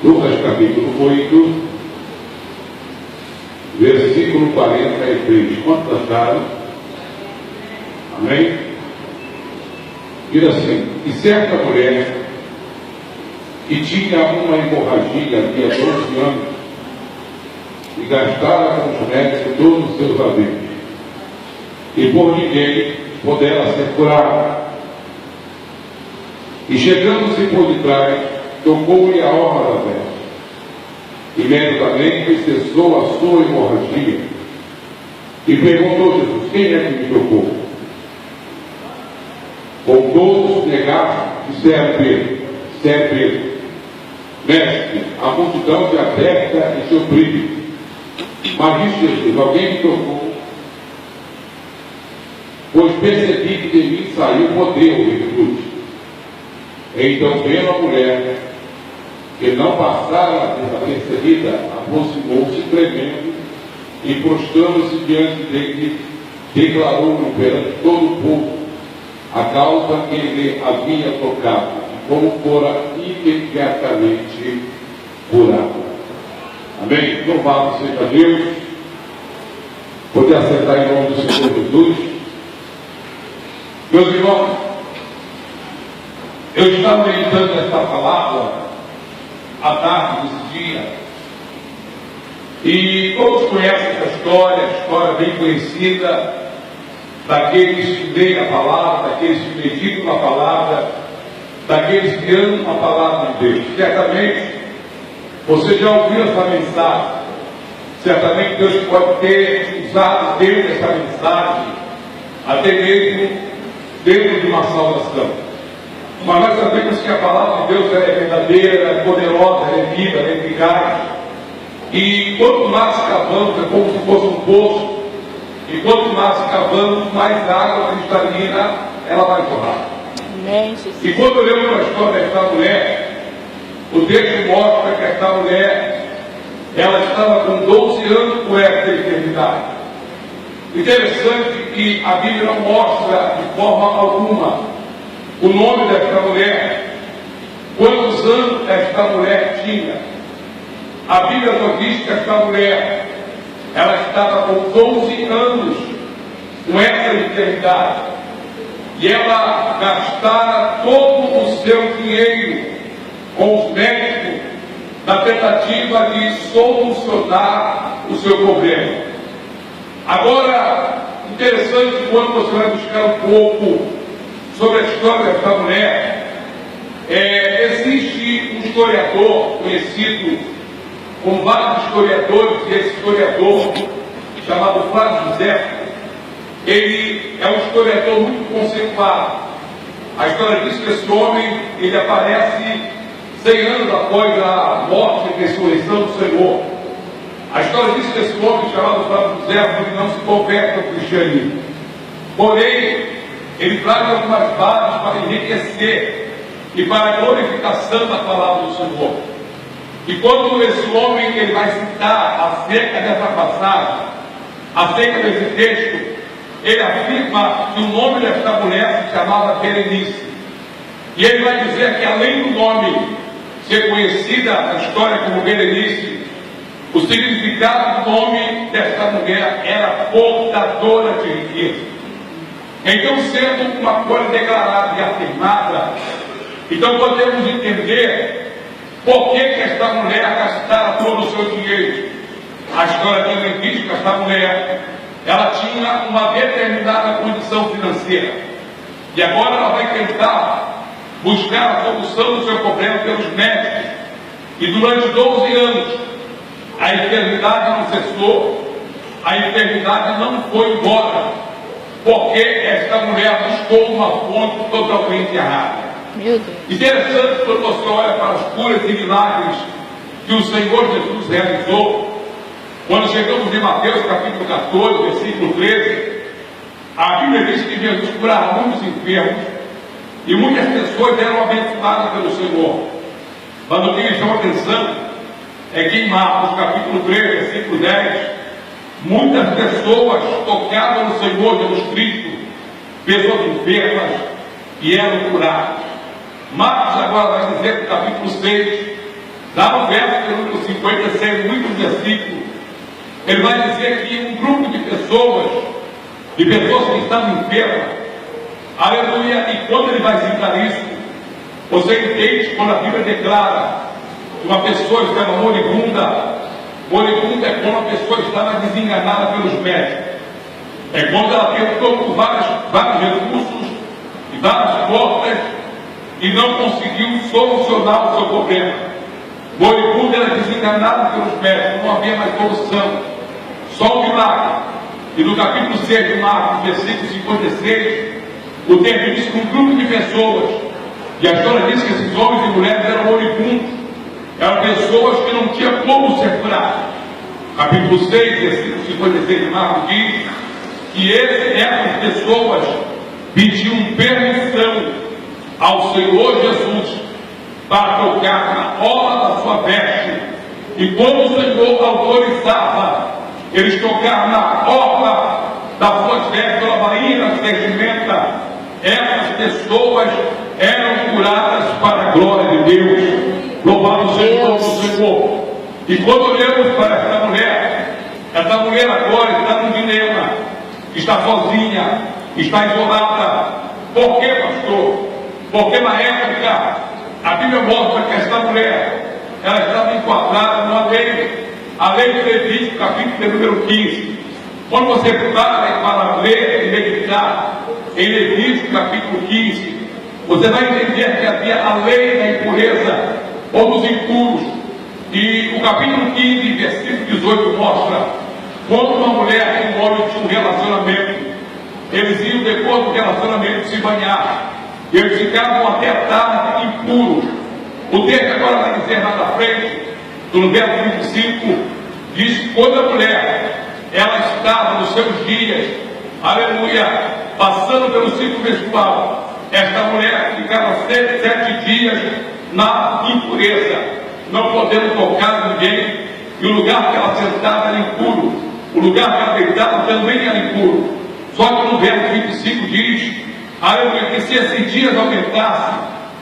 Lucas capítulo 8, versículo 43. Quantos acharam? Amém? Diz assim: e certa mulher que tinha uma hemorragia havia 12 anos e gastara com os médicos todos os seus haveres, e por ninguém pudera ser curada. E chegando-se por detrás, tocou-lhe a orla da veste, e imediatamente cessou a sua hemorragia. E perguntou Jesus: quem é que me tocou? Com todos negaram, disseram Pedro: mestre, a multidão se aperta e se oprime. Mas disse Jesus: alguém me tocou, pois percebi que de mim saiu poder ou virtude. Então, vendo a mulher que não passara desapercebida, aproximou-se tremendo e, prostrando-se diante dele, declarou-lhe perante todo o povo a causa que ele havia tocado e como fora imediatamente curado. Amém? Louvado seja Deus. Poder assentar em nome do Senhor Jesus. Meus irmãos, eu estava meditando esta palavra à tarde desse dia, e todos conhecem essa história, a história bem conhecida daqueles que leem a palavra, daqueles que meditam na palavra, daqueles que amam a palavra de Deus. Certamente você já ouviu essa mensagem, certamente Deus pode ter usado dentro dessa mensagem, até mesmo dentro de uma salvação. Mas nós sabemos que a palavra de Deus é verdadeira, é poderosa, é viva, é eficaz. E quanto mais cavamos, é como se fosse um poço, e quanto mais cavamos, mais água cristalina ela vai jorrar. E quando olhamos para a história desta mulher, o texto mostra que esta mulher, ela estava com 12 anos com esta enfermidade. Interessante que a Bíblia não mostra de forma alguma o nome desta mulher, quantos anos esta mulher tinha. A Bíblia só diz que esta mulher, ela estava com 12 anos com essa enfermidade, e ela gastara todo o seu dinheiro com os médicos na tentativa de solucionar o seu problema. Agora, interessante, quando você vai buscar um pouco sobre a história desta mulher, existe um historiador conhecido como vários historiadores, e esse historiador, chamado Flávio José, ele é um historiador muito conceituado. A história diz que esse homem, ele aparece 100 anos após a morte e ressurreição do Senhor. A história diz que esse homem, chamado Flávio José, ele não se converte ao cristianismo. Porém, ele traz algumas bases para enriquecer e para a glorificação da palavra do Senhor. E quando esse homem ele vai citar acerca dessa passagem, acerca desse texto, ele afirma que o nome desta mulher se chamava Berenice. E ele vai dizer que além do nome ser conhecida na história como Berenice, o significado do nome desta mulher era portadora de riqueza. Então, sendo uma coisa declarada e afirmada, então podemos entender por que esta mulher gastara todo o seu dinheiro. A história também diz que esta mulher, ela tinha uma determinada condição financeira, e agora ela vai tentar buscar a solução do seu problema pelos médicos, e durante 12 anos a enfermidade não cessou, a enfermidade não foi embora, porque esta mulher buscou uma fonte totalmente errada. Interessante quando você olha para as curas e milagres que o Senhor Jesus realizou. Quando chegamos em Mateus capítulo 14, versículo 13, a Bíblia diz que Jesus curava muitos enfermos e muitas pessoas eram abençoadas pelo Senhor. Mas o que me chama a atenção é que em Marcos capítulo 3, versículo 10, muitas pessoas tocavam no Senhor Jesus Cristo pessoas enfermas e eram curadas. Marcos agora vai dizer no capítulo 6, lá no verso número 56, no último versículo, ele vai dizer que um grupo de pessoas que estavam enfermas, aleluia, e quando ele vai citar isso, você entende quando a Bíblia declara que uma pessoa estava moribunda. Moribunda é quando a pessoa estava desenganada pelos médicos. É quando ela tentou por vários recursos e várias portas e não conseguiu solucionar o seu problema. Moribunda era desenganada pelos médicos, não havia mais solução. Só um milagre. E no capítulo 6 de Marcos, versículo 56, o texto diz que um grupo de pessoas, e a história diz que esses homens e mulheres eram moribundos, eram pessoas que não tinham como ser curadas. Capítulo 6, versículo 56 de Marcos diz que essas pessoas pediam permissão ao Senhor Jesus para tocar na orla da sua veste. E quando o Senhor autorizava eles tocar na orla das suas vestes, pela bainha da vestimenta, essas pessoas eram curadas para a glória de Deus. Louvado seja o nome do Senhor. E quando olhamos para esta mulher agora está num dilema, está sozinha, está isolada. Por quê, pastor? Porque na época a Bíblia mostra que esta mulher, ela estava enquadrada numa lei, a lei de Levítico, capítulo número 15. Quando você para ler e meditar em Levítico, capítulo 15, você vai entender que havia a lei da impureza ou dos impuros. E o capítulo 15, versículo 18 mostra quando uma mulher e um homem tinham um relacionamento, eles iam depois do relacionamento se banhar, e eles ficavam até a tarde impuros. O texto agora vai dizer lá na frente, no verso 25, diz que quando a mulher ela estava nos seus dias, aleluia, passando pelo ciclo menstrual, esta mulher ficava 7 dias na impureza, não podendo tocar ninguém, e o lugar que ela sentava era impuro, o lugar que ela deitava também era impuro. Só que no verso 25 diz, aleluia, que se esses dias aumentassem,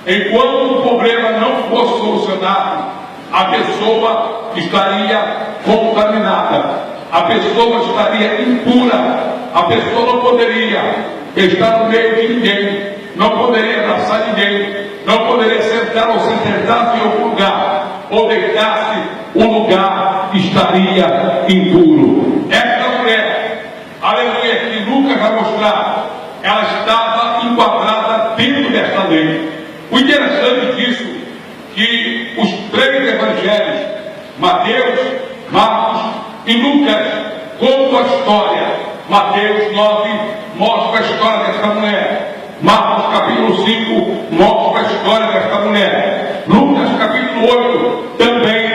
enquanto o problema não fosse solucionado, a pessoa estaria contaminada, a pessoa estaria impura, a pessoa não poderia estar no meio de ninguém, não poderia abraçar ninguém, não poderia sentar ou se sentasse em algum lugar, ou deitasse, o lugar estaria impuro. Esta mulher, aleluia, que Lucas vai mostrar, ela estava enquadrada dentro desta lei. O interessante disso, que os 3 evangelhos, Mateus, Marcos e Lucas, contam a história. Mateus 9 mostra a história desta mulher. Marcos capítulo 5 mostra a história desta mulher. Lucas capítulo 8 também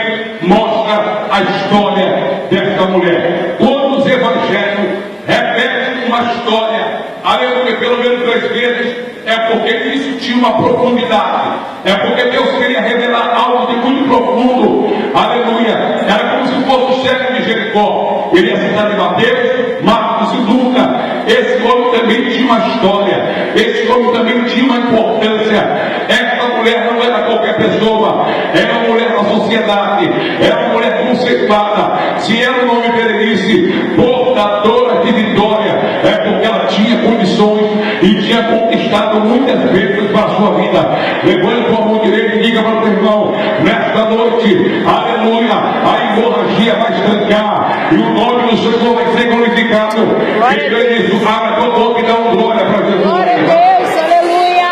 mostra a história desta mulher. Quando os evangelhos repetem uma história, aleluia, pelo menos 3 vezes, é porque isso tinha uma profundidade, é porque Deus queria revelar algo de muito profundo, aleluia. Era como se fosse o chefe de Jericó. Ele ia citar de Mateus, Marcos e Lucas. Esse homem também tinha uma história, esse homem também tinha uma importância. Esta mulher não era qualquer pessoa, era uma mulher da sociedade, era uma mulher conceituada. Se era o nome Berenice, portadora de vitória, é porque ela tinha condições e tinha conquistado muitas vezes para a sua vida. Levante a mão direita e diga para o teu irmão, nesta noite, aleluia, a hemorragia vai estancar e o nome do Senhor vai ser glorificado. Quem crê nisso, abra a tua boca e dá uma glória para Jesus. Glória a Deus, aleluia.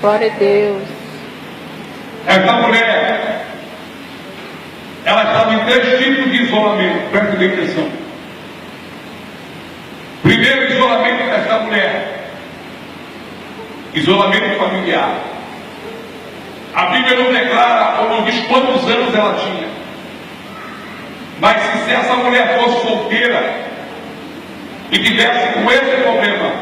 Glória a Deus. Esta mulher, ela estava em 3 tipos de isolamento, preste bem atenção. Primeiro isolamento desta mulher, isolamento familiar. A Bíblia não declara ou não diz quantos anos ela tinha, mas se essa mulher fosse solteira e tivesse com esse problema,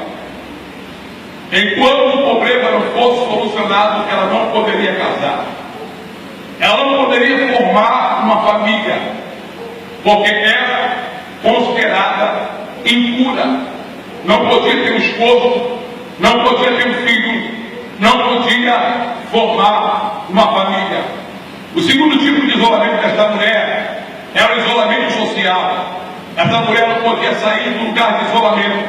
enquanto o problema não fosse solucionado, ela não poderia casar, ela não poderia formar uma família, porque era considerada impura. não podia ter um esposo, não podia ter um filho, não podia formar uma família. O segundo tipo de isolamento desta mulher era o isolamento social. Essa mulher não podia sair do lugar de isolamento,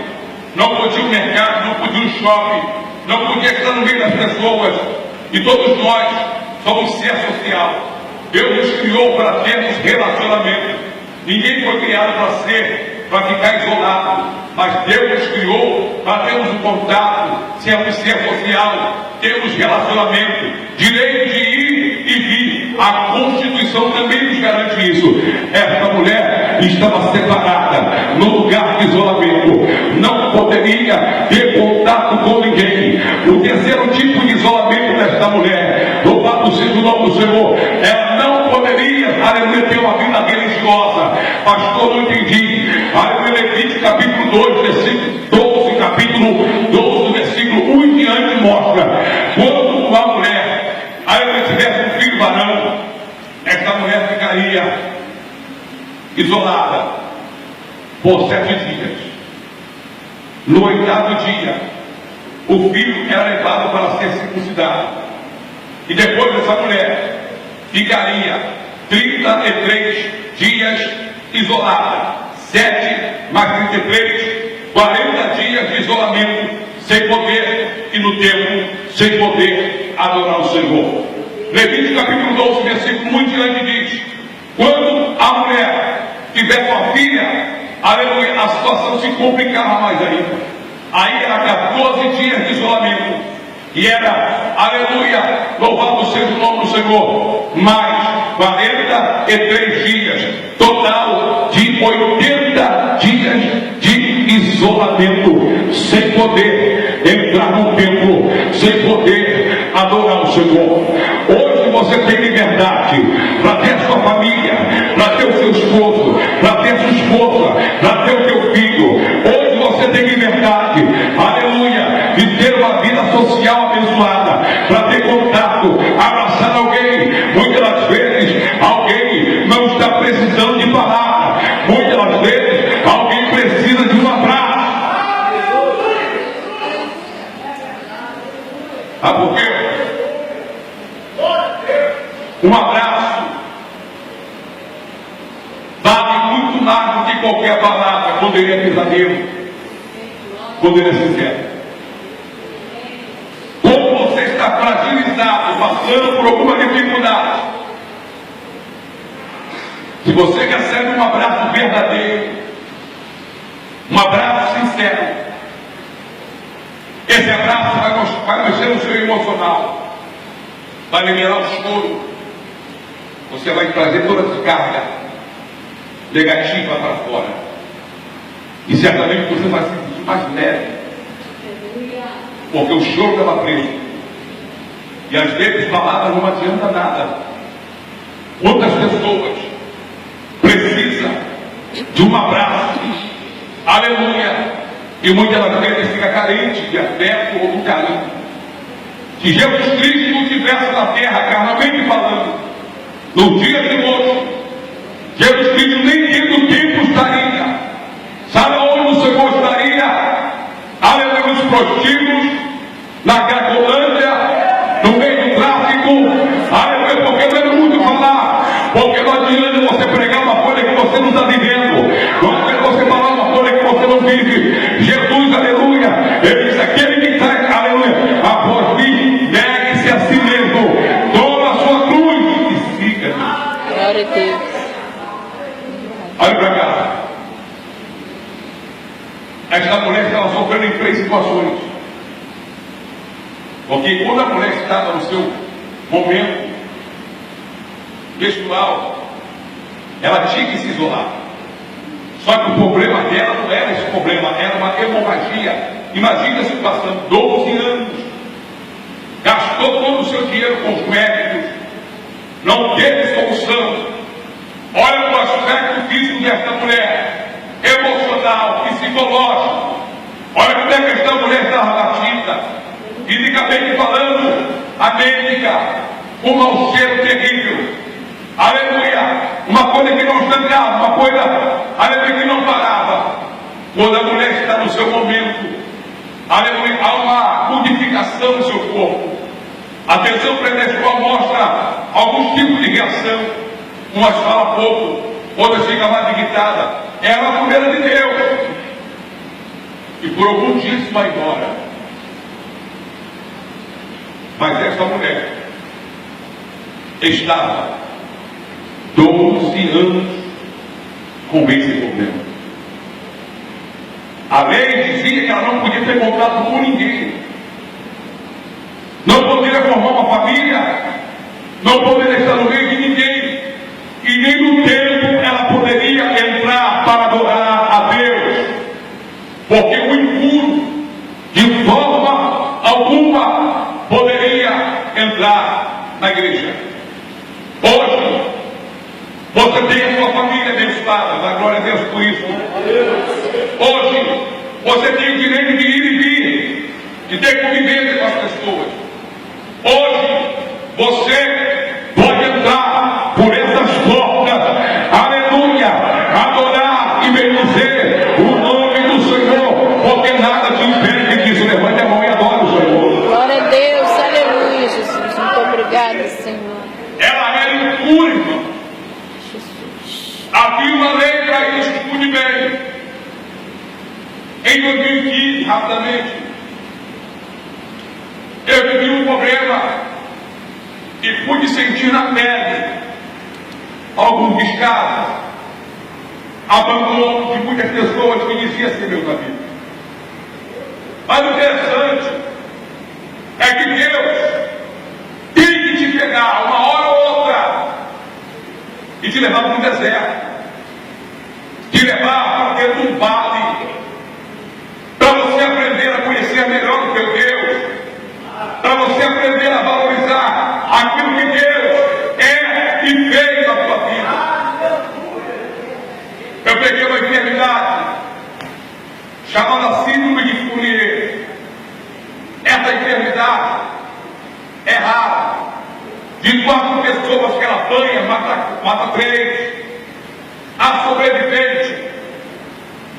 não podia ir ao mercado, não podia ir ao shopping, não podia estar no meio das pessoas. E todos nós somos ser social. Deus nos criou para termos relacionamento. Ninguém foi criado para ficar isolado, mas Deus nos criou para termos um contato, sermos ser social, termos relacionamento, direito de ir e vir. A Constituição também nos garante isso. Esta mulher estava separada, no lugar de isolamento, não poderia ter contato com ninguém. O terceiro tipo de isolamento desta mulher, louvado seja o nome do Senhor, ela não poderia, aleluia, ter uma vida religiosa. Pastor, não entendi. Aleluia, Levítico capítulo 2, versículo 12, capítulo 12, versículo 1 em diante, mostra quando uma mulher, aleluia, tivesse um filho varão, esta mulher ficaria isolada por 7 dias. No 8º dia, o filho era levado para ser circuncidado. E depois essa mulher ficaria 33 dias isolada. 7 mais 33, 40 dias de isolamento, sem poder ir no templo, sem poder adorar o Senhor. Levítico capítulo 12, versículo 1 em diante diz: quando a mulher tivesse uma filha, aleluia, a situação se complicava mais ainda. Aí era 14 dias de isolamento, e era, aleluia, louvado seja o nome do Senhor, mais 43 dias, total de 80 dias de isolamento, sem poder entrar no templo, sem poder adorar o Senhor. Hoje você tem liberdade para ter a sua família, para ter o seu esposo, para ter a sua esposa, para ter o teu filho. Hoje você tem liberdade, aleluia, de ter uma vida social abençoada, para ter contato, abraçar alguém. Muitas das vezes alguém não está precisando de palavra, muitas das vezes alguém precisa de um abraço. Ah, por quê? Um abraço vale muito mais do que qualquer palavra, quando ele é verdadeiro, quando ele é sincero. Como você está fragilizado, passando por alguma dificuldade, se você recebe um abraço verdadeiro, um abraço sincero, esse abraço vai mexer no seu emocional, vai liberar o choro. Você vai trazer toda essa carga negativa para fora. E certamente você vai se sentir mais leve. Porque o choro estava preso. E às vezes palavras não adianta nada. Quantas pessoas precisam de um abraço? Aleluia! E muitas das vezes fica carente de afeto ou de carinho. Se Jesus Cristo não estivesse na terra, carnalmente falando, no dia de hoje, Jesus Cristo nem tendo tempo estaria. Sabe onde o Senhor estaria? Aleluia, nos prostíbulos, na Cracolândia, no meio do tráfico. Aleluia, porque não é muito falar, porque não adianta você pregar uma coisa que você não está vivendo, não adianta você falar uma coisa que você não vive. Jesus, aleluia, ele disse: aquele que está, aleluia, após mim, negue-se a si mesmo, toma a sua cruz e siga-me. Glória a Deus. Olha para cá. Esta mulher estava sofrendo em 3 situações. Porque quando a mulher estava no seu momento menstrual, ela tinha que se isolar. Só que o problema dela não era esse problema, era uma hemorragia. Imagine a situação: 12 anos, gastou todo o seu dinheiro com os médicos, não teve solução. Olha o aspecto físico desta mulher, emocional, psicológico. Olha como é que esta mulher estava batida. Fisicamente falando, anêmica, com um mau cheiro terrível. Aleluia! Uma coisa que não estancava, uma coisa, aleluia, que não parava. Quando a mulher está no no seu momento, aleluia, há uma modificação no seu corpo. A atenção pré-menstrual mostra alguns tipos de reação. Umas falam pouco, outras ficam mais irritadas. É a natureza de Deus. E por alguns dias isso vai embora. Mas esta mulher estava 12 anos com esse problema. A lei dizia que ela não podia ter contato com ninguém, não poderia formar uma família, não poderia estar no meio de ninguém, e nem no templo ela poderia entrar para adorar a Deus, porque o impuro de forma alguma poderia entrar na igreja. Hoje você tem a sua família abençoada, dá glória a Deus por isso. Hoje você tem o direito de ir e vir, de ter convivência com as pessoas. Hoje você pode entrar por essas portas, aleluia, adorar e bendizer o nome do Senhor, porque nada te impede disso. Levante a mão e adore o Senhor. Glória a Deus, aleluia, Jesus. Muito obrigado, Senhor. Ela era impura, irmão. Havia uma lei para isso, escute bem. Em 2015, rapidamente, eu vivi um problema e pude sentir na pele algum descaso, abandono de muitas pessoas que diziam assim, meus amigos. Mas o interessante é que Deus tem que te pegar uma hora ou outra e te levar para um deserto, te levar para dentro de um vale, para você aprender a conhecer melhor o teu Deus, para você aprender a valorizar aquilo que Deus é e fez na tua vida. Eu peguei uma enfermidade chamada síndrome de Fourier. Essa enfermidade é rara. De 4 pessoas que ela apanha, mata 3. A sobrevivente,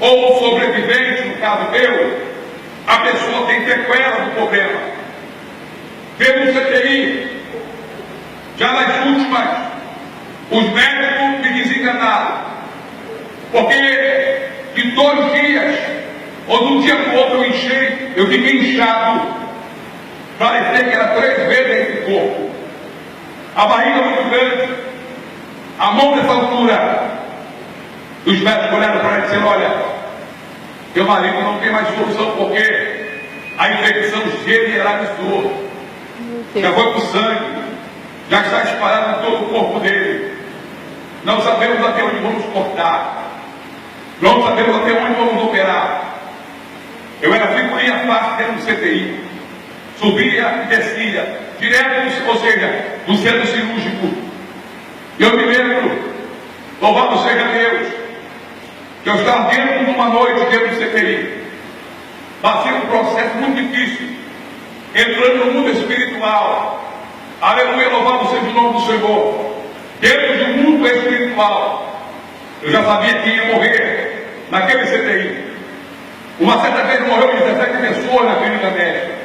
ou sobrevivente, no caso meu, a pessoa tem sequela do problema. Teve um CTI, já nas últimas, os médicos me desenganaram, porque de 2 dias, ou de um dia para o outro eu fiquei inchado, parecia que era 3 vezes esse corpo, a barriga muito grande, a mão dessa altura. Os médicos olharam para ela e disseram, olha, teu marido não tem mais solução porque a infecção generalizou, já foi para o sangue, já está espalhado em todo o corpo dele. Não sabemos até onde vamos cortar, não sabemos até onde vamos operar. Eu era figurinha fácil dentro do CTI, subia e descia, direto, ou seja, do centro cirúrgico. Eu me lembro, louvado seja Deus, que eu estava dentro de uma noite dentro do CTI, passei um processo muito difícil, entrando no mundo espiritual, aleluia, louvado seja o nome do Senhor, dentro de um mundo espiritual. Eu já sabia que ia morrer naquele CTI. Uma certa vez morreu 17 pessoas na clínica médica,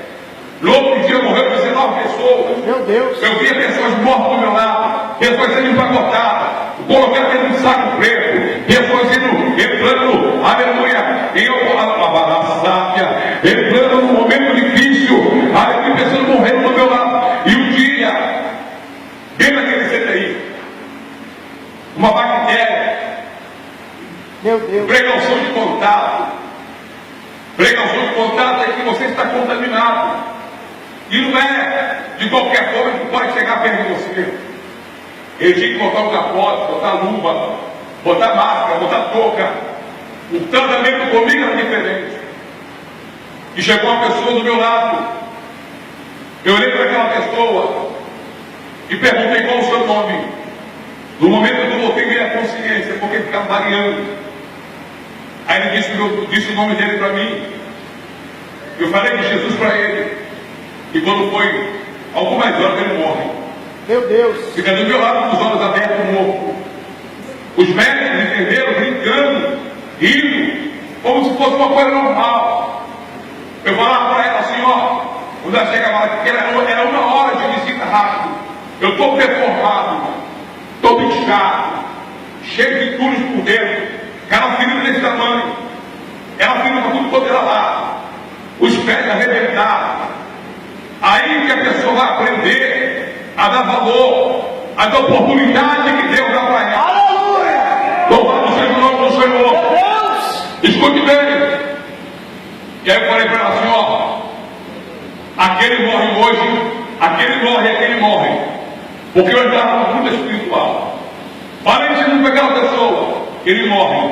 no outro dia morreu 19 pessoas. Meu Deus! Eu via pessoas mortas do meu lado, pessoas sendo empacotadas, colocadas dentro de um saco preto, pessoas entrando, aleluia, em uma sábia, entrando num momento difícil, aleluia, pessoas morrendo do meu lado. E um dia, dentro daquele CTI, uma bactéria, meu Deus, precaução de contato. Precaução de contato é que você está contaminado. E não é de qualquer forma que pode chegar perto de você. Ele tinha que botar um capote, botar luva, botar máscara, botar touca. O tratamento comigo era diferente. E chegou uma pessoa do meu lado. Eu olhei para aquela pessoa e perguntei qual o seu nome. No momento que eu voltei minha consciência, porque ele ficava variando. Aí ele disse o nome dele para mim. Eu falei de Jesus para ele. E quando foi algumas horas ele morre. Meu Deus! Fica do meu lado com os olhos abertos, morto. Os médicos entenderam, brincando, rindo, como se se fosse uma coisa normal. Eu falava para ela assim, ó, quando ela chegava lá, porque era 1 hora de visita rápida. Eu estou deformado, estou bichado, cheio de túneis por dentro, aquela ferida desse tamanho, ela ferida para tudo quanto era lá, os pés arrebentados. Aí que a pessoa vai aprender a dar valor, a dar oportunidade que Deus dá para ela. Aleluia! Louvado seja o nome do Senhor. Escute bem. E aí eu falei para ela assim, ó, aquele morre hoje, aquele morre. Porque eu entrava na luta espiritual. Parente com aquela pessoa, ele morre.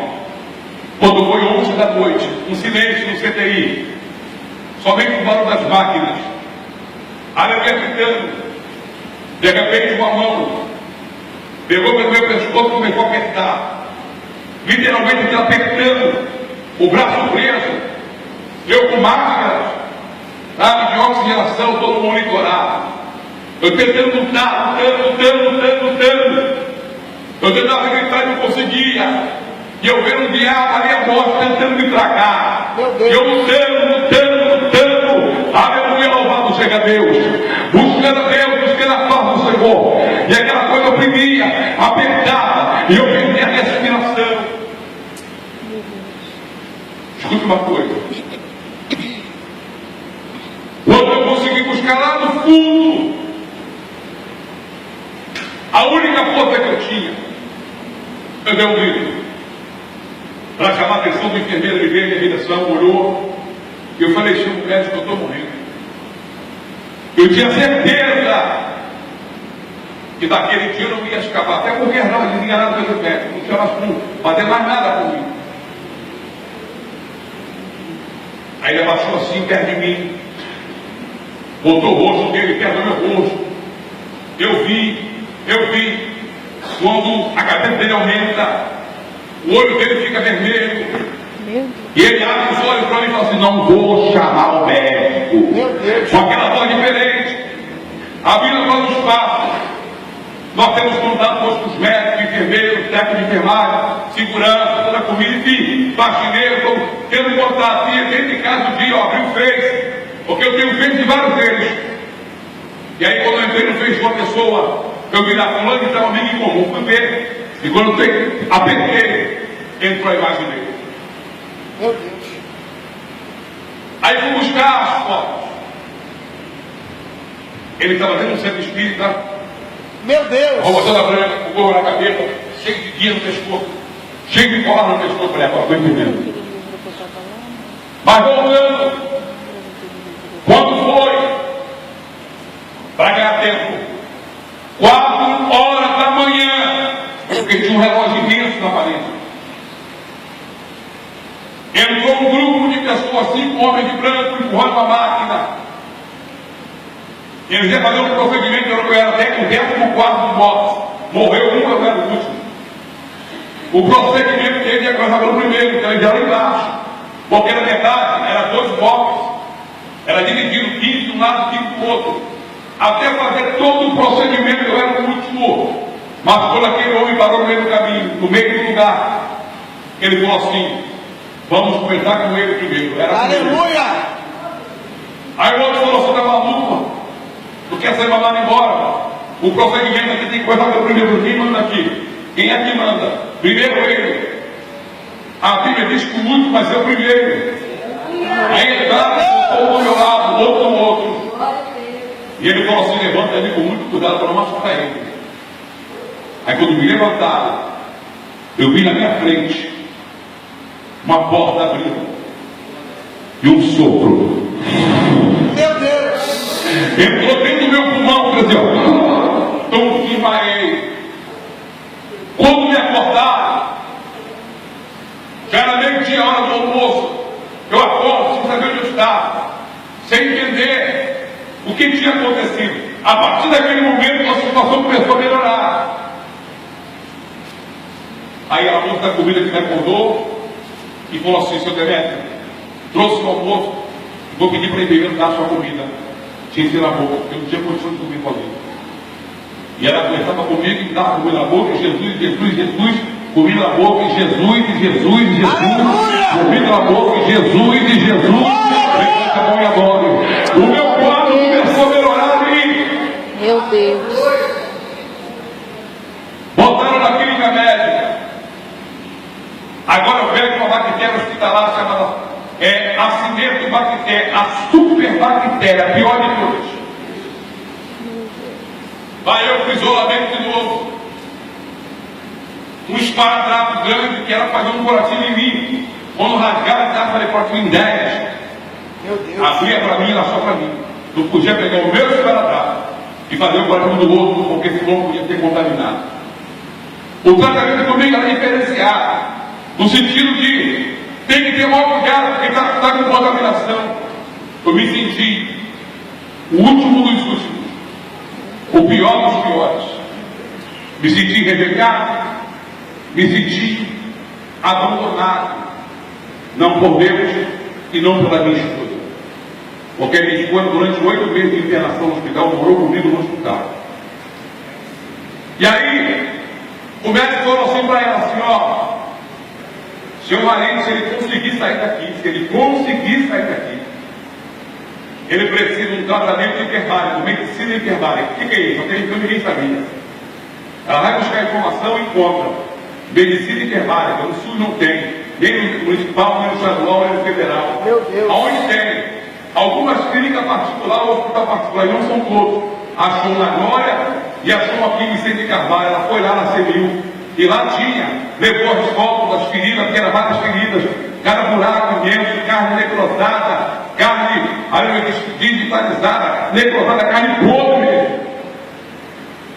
Quando foi 11 da noite, um silêncio no CTI, somente o barulho das máquinas, a alegria gritando, de repente uma mão pegou pelo meu pescoço e começou a apertar, literalmente apertando, o braço preso, eu com máscaras, sabe, de oxigenação, todo monitorado. Eu tentando lutar, lutando. Eu tentava gritar e não conseguia. E eu vendo o diabo ali a morte tentando me tragar. E eu lutando. Aleluia, louvado seja Deus. Buscando a Deus, buscando a paz do Senhor. E aquela coisa oprimia, apertava. E eu perdi a respiração. Escute uma coisa. Quando eu consegui buscar lá no fundo, a única força que eu tinha, eu dei um grito para chamar a atenção do enfermeiro. Ele veio à minha direção, olhou, e eu falei, chama o médico, eu estou morrendo. Eu tinha certeza que daquele dia eu não ia escapar, até porque eu estava desenganado pelo médico, não tinha mais como fazer mais nada comigo. Aí ele abaixou assim perto de mim, botou o rosto dele perto do meu rosto. Eu vi, quando a cabeça dele aumenta, o olho dele fica vermelho, e ele abre os olhos para mim e fala assim, não vou chamar o médico, com aquela voz diferente. A Bíblia fala dos passos. Nós temos contato com os médicos, enfermeiros, técnicos de enfermagem, segurança, toda a comida, enfim, faxineiro, tendo contato. E dentro de casa do dia, ó, abriu o Face, porque eu tenho Face de vários deles. E aí quando eu entrei no Face de uma pessoa, eu vi lá falando que estava amigo em comum, fui ver. E quando eu apertei, entrou a imagem dele. Meu Deus. Aí fui buscar as fotos. Ele estava dentro do centro espírita. Meu Deus! Roupa toda branca, o gorro na cabeça, cheio de guia no pescoço, cheio de porra no pescoço. Falei, agora estou entendendo. Mas voltando, quando foi para ganhar tempo? 4 horas da manhã, porque tinha um relógio imenso na parede. Entrou um grupo de pessoas, 5 homens de branco, empurrando a máquina. Eles iam fazer um procedimento, eu era dentro do quarto do box. Morreu um, eu era o último. O procedimento dele ia começar pelo primeiro, então eles eram embaixo. Porque na verdade, era 2 boxes. Era dividido 15 de um lado e 15 do outro. Até fazer todo o procedimento, eu era o último. Mas quando aquele homem parou no meio do caminho, no meio do lugar, ele falou assim, vamos conversar com ele primeiro. Era aleluia! Aí o outro falou, você está maluco? Tu quer ser mandado embora? O procedimento aqui tem que começar pelo primeiro. Quem manda aqui? Quem é que manda? Primeiro ele. A Bíblia diz que o último vai ser o primeiro. Aí ele está, um do meu lado, o outro do outro. E ele falou assim, levanta ele com muito cuidado para não machucar ele. Aí quando me levantaram, eu vi na minha frente uma porta abrindo e um sopro. Meu Deus! Entrou dentro do meu pulmão, quer dizer, então desmaiei. Quando me acordaram, já era meio-dia, hora do almoço, eu acordo sem saber onde eu estava, sem entender o que tinha acontecido. A partir daquele momento, a situação começou a melhorar. Aí a moça da comida que me acordou e falou assim, seu Demetrio, trouxe o almoço, vou pedir para ele dar a sua comida. Tinha que ir na boca, porque eu não tinha condições de comer sozinho. E ela começava comigo e me dava comida na boca, Jesus, Comi na boca e Jesus, e Jesus, e Jesus. Comi na boca e Jesus, e Jesus. Levanta a mão e adore. O meu quadro começou a melhorar ali. Meu Deus. Botaram na clínica médica. Agora eu pego uma bactéria hospitalar chamada acinetobactéria, a superbactéria, a pior de todas. Vai eu para o isolamento de novo. Um esparadrapo grande que era para fazer um buraquinho em mim. Quando rasgaram, estava falei, buraquinho em 10. Meu Deus. Abria para mim, era só para mim. Não podia pegar o meu esparadrapo e fazer o buraquinho do outro, porque senão podia ter contaminado. O tratamento comigo era diferenciado, no sentido de tem que ter maior cuidado, porque está com contaminação. Eu me senti o último dos últimos, o pior dos piores. Me senti rejeitado, me senti abandonado, não por Deus e não pela minha esposa. Porque minha esposa, durante 8 meses de internação no hospital, morou comigo no hospital. E aí, o médico falou assim para ela, assim, ó, seu marido, se ele conseguir sair daqui, ele precisa de um tratamento hiperbárico, medicina hiperbárica. O que é isso? Até então ninguém sabia. Ela vai buscar informação e encontra. Medicina hiperbárica, no sul não tem, nem no municipal, nem no estadual, nem no federal. Meu Deus. Aonde tem? Algumas clínicas particulares, ou hospital particular, não são todos. Achou na Glória e achou aqui em Vicente Carvalho. Ela foi lá na CBU e lá tinha, levou as fotos das feridas, que eram várias feridas, cada buraco imenso, carne necrosada, carne digitalizada, necrosada, carne podre,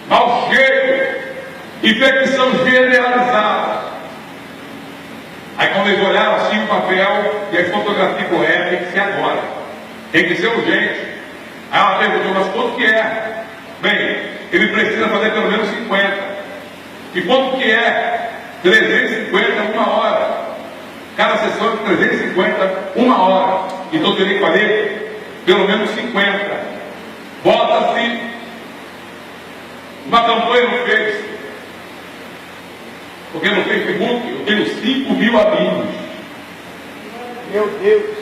mau cheiro, infecção generalizada. Aí quando eles olharam assim o papel e as fotografias corretas, tem que ser agora, tem que ser urgente. Aí ela perguntou, mas quanto que é? Bem, ele precisa fazer pelo menos 50. E quanto que é? 350 uma hora. Cada sessão de 350 uma hora. Então eu teria que fazer pelo menos 50. Bota-se uma campanha no Face. Porque no Facebook eu tenho 5.000 amigos. Meu Deus.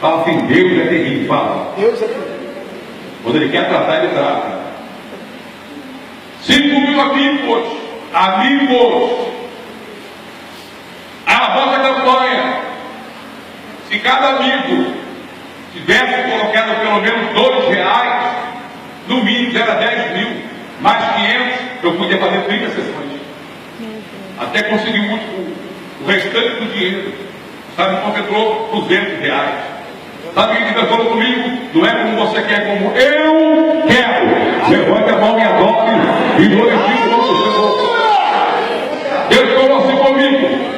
Fala assim, Deus é terrível, fala. Deus é terrível. Quando ele quer tratar, ele trata. 5.000 amigos. Bota a campanha. Se cada amigo tivesse colocado pelo menos R$2, no mínimo era 10 mil, mais 500, eu podia fazer 30 sessões. Até conseguir o restante do dinheiro. Sabe quanto entrou? R$200. Sabe quem que falou comigo? Não é como você quer, como eu quero. Levante a mão e adore e glorifique o nome do Senhor. Deus falou assim comigo.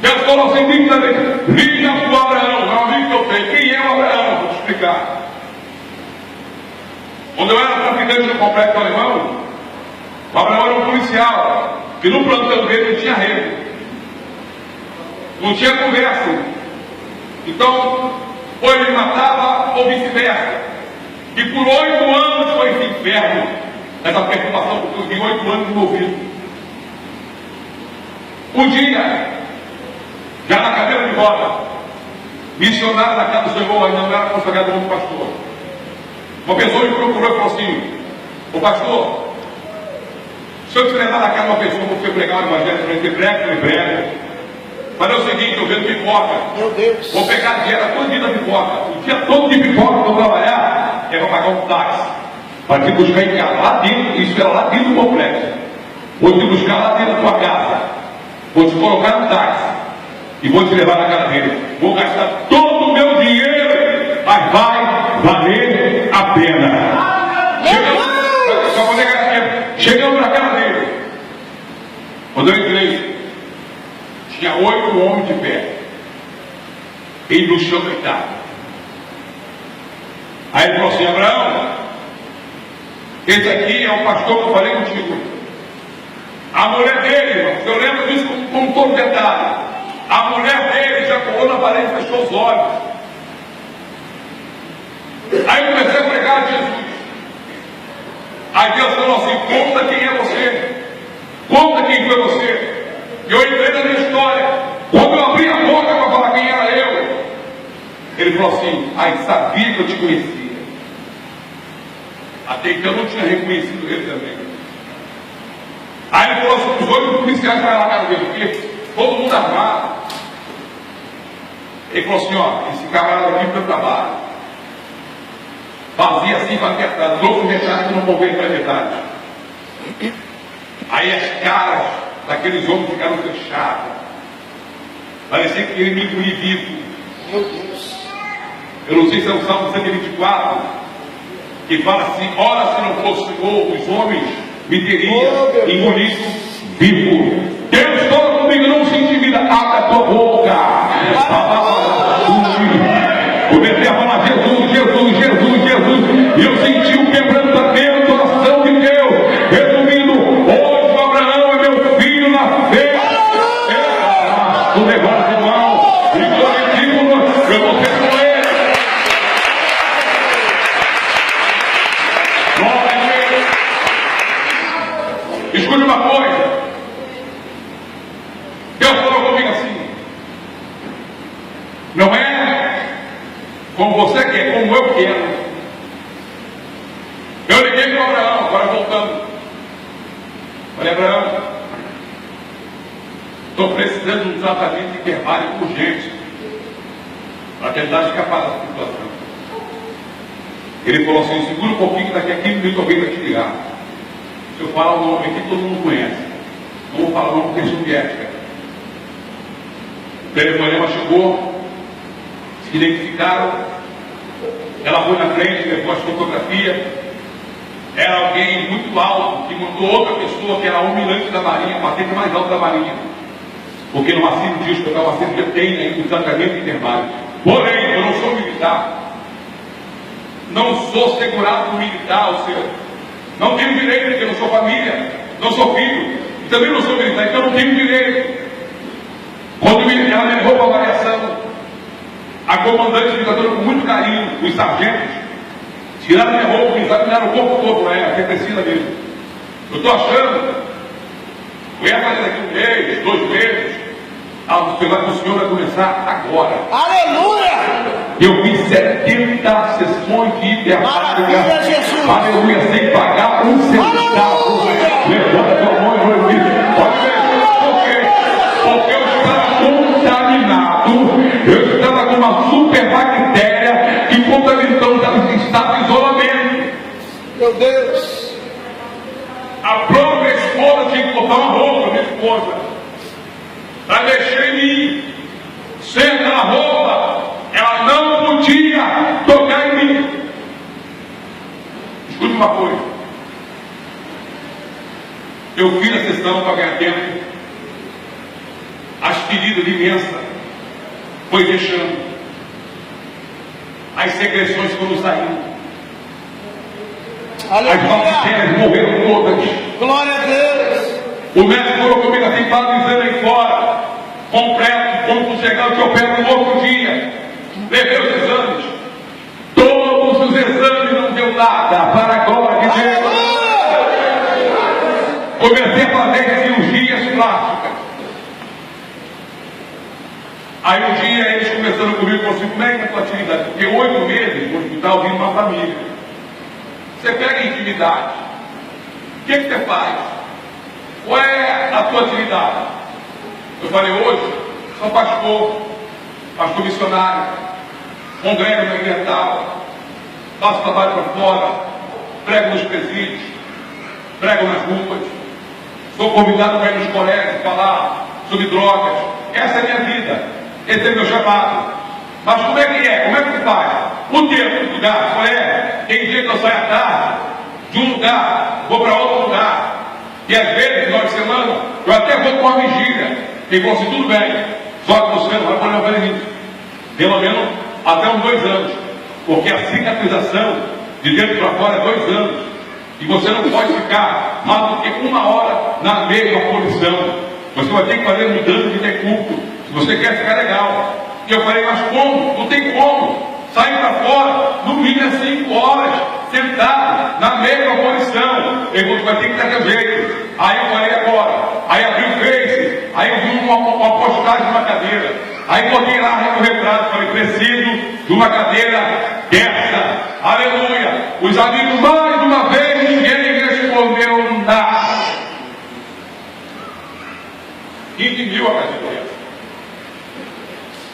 Deus falou assim comigo também. Liga para o Abraão, é um amigo que eu tenho. Quem é o Abraão? Vou te explicar. Quando eu era traficante no complexo alemão, o Abraão era um policial. E no plantão dele não tinha rede. Não tinha conversa. Então, ou ele matava ou vice-versa. E por 8 anos foi esse inferno, essa preocupação, porque eu tinha 8 anos envolvido. Um dia, já na cadeira de roda, missionário da casa do Senhor, ainda não era consagrado como pastor. Uma pessoa me procurou e falou assim: ô pastor, se eu te levar na casa de uma pessoa para você pregar o evangelho, para você prega, eu prego. Mas é o seguinte, eu vendo pipoca. Meu Deus. Vou pegar a dieta todo dia da pipoca. O dia todo de pipoca que eu vou trabalhar, é para pagar um táxi. Para te buscar em casa, lá dentro, isso era lá dentro do complexo. Vou te buscar lá dentro da tua casa. Vou te colocar no táxi. E vou te levar na casa dele. Vou gastar todo o meu dinheiro, mas vai valer a pena. Chegamos na casa dele. Quando eu entrei, tinha 8 homens de pé. E no chão deitado. Aí ele falou assim: Abraão, esse aqui é o pastor que eu falei contigo. A mulher dele, irmão, eu lembro disso com todo detalhe. A mulher dele já colou na parede e fechou os olhos. Aí eu comecei a pregar a Jesus. Aí Deus falou assim: conta quem é você. Conta quem foi você. E eu entrei na minha história. Quando eu abri a boca para falar quem era eu, ele falou assim: ai, sabia que eu te conhecia. Até então eu não tinha reconhecido ele também. Aí ele falou assim: os outros policiais vai lá na casa dele, porque todo mundo armado. Ele falou assim: ó, esse camarada aqui foi para trabalho. Fazia assim para metade, louco metade, não movia para metade. Aí as caras daqueles homens ficaram fechadas. Parecia que ele me engoliu vivo. Meu Deus. Eu não sei se é o Salmo 124, que fala assim: ora, se não fosse o Senhor, os homens me teriam engolido vivo. Deus fala comigo, não se intimida, abre a tua boca. Comecei a falar Jesus, Jesus, Jesus, Jesus. E eu senti o quebrantamento, a oração de Deus. Resumindo, hoje o Abraão é meu filho na fé. O negócio de mal, e coletivo, eu vou ser com ele. Glória a Deus. Escute uma coisa. Deus falou comigo assim: não é como você quer, como eu quero. Eu liguei para o Abraão, agora voltando. Falei: Abraão, estou precisando de um tratamento hiperbárico urgente para tentar escapar da situação. Ele falou assim: segura um pouquinho, daqui a 15 minutos alguém vai te ligar. Se eu falar o nome aqui, todo mundo conhece. Não vou falar o nome porque é soviética. O telefonema chegou, se identificaram. Ela foi na frente, levou as fotografias. Era alguém muito alto que mandou outra pessoa que era almirante da Marinha, patente mais alta da Marinha. Porque no Maciço diz que o Maciço já tem aí um tratamento intermário. Porém, eu não sou militar. Não sou segurado militar, ou seja, não tenho direito, porque eu não sou família, não sou filho, e também não sou militar, então eu não tenho direito. Quando ela me levou para a avaliação, a comandante me tratou com muito carinho, os sargentos tiraram minha roupa, me examinaram o corpo todo, até precisa mesmo. Eu estou achando, eu ia fazer daqui 1 mês, 2 meses, o senhor vai começar agora. Aleluia! Eu fiz 70 sessões de hiperbárica. Maravilha, Jesus! Aleluia, sem pagar um centavo. Levanta tua mão e vai ver. Por quê? Porque eu estava contaminado. Eu estava com uma super bactéria que contaminou, estava em isolamento. Meu Deus! A própria esposa tinha que botar uma roupa, minha esposa, para mexer em mim. Sem aquela roupa, ela não podia tocar em mim. Escute uma coisa. Eu fiz a sessão para ganhar tempo. As feridas imensas foi deixando. As secreções foram saindo. As Aleluia! bactérias morreram todas. Glória a Deus! O médico falou comigo assim: faz o exame aí fora, completo, quando chegar eu te opero no outro dia. Levei os exames. Todos os exames não deu nada, para a glória de Deus. Comecei a fazer cirurgias plásticas. Aí um dia eles conversando comigo, falaram assim: como é que é a tua atividade? Porque 8 meses no hospital vindo uma família. Você pega intimidade. O que você faz? Qual é a tua atividade? Eu falei: hoje sou pastor missionário, congrego na igreja tal, faço trabalho para fora, prego nos presídios, prego nas ruas, sou convidado para ir nos colégios falar sobre drogas. Essa é a minha vida, esse é meu chamado. Mas como é que é? Como é que faz? O tempo, o lugar, qual é? Tem dia que eu saio à tarde de um lugar, vou para outro lugar. E às vezes, no final de semana, eu até vou com uma vigília. E falou assim: tudo bem, só que você não vai poder fazer isso. Pelo menos até uns 2 anos. Porque a cicatrização de dentro para fora é 2 anos. E você não pode ficar mais do que 1 hora na mesma posição. Você vai ter que fazer mudança de decúbito, se você quer ficar legal. E eu falei: mas como? Não tem como. Sair para fora, no mínimo 5 horas, sentado na mesma posição. Ele falou: vai ter que dar teu jeito. Aí eu falei: agora. Aí abri o Face, aí eu uma postagem de uma cadeira. Aí botei lá o retrato, falei, preciso de uma cadeira dessa. Aleluia. Os amigos, mais uma vez, ninguém respondeu nada. 15 mil a cadeira.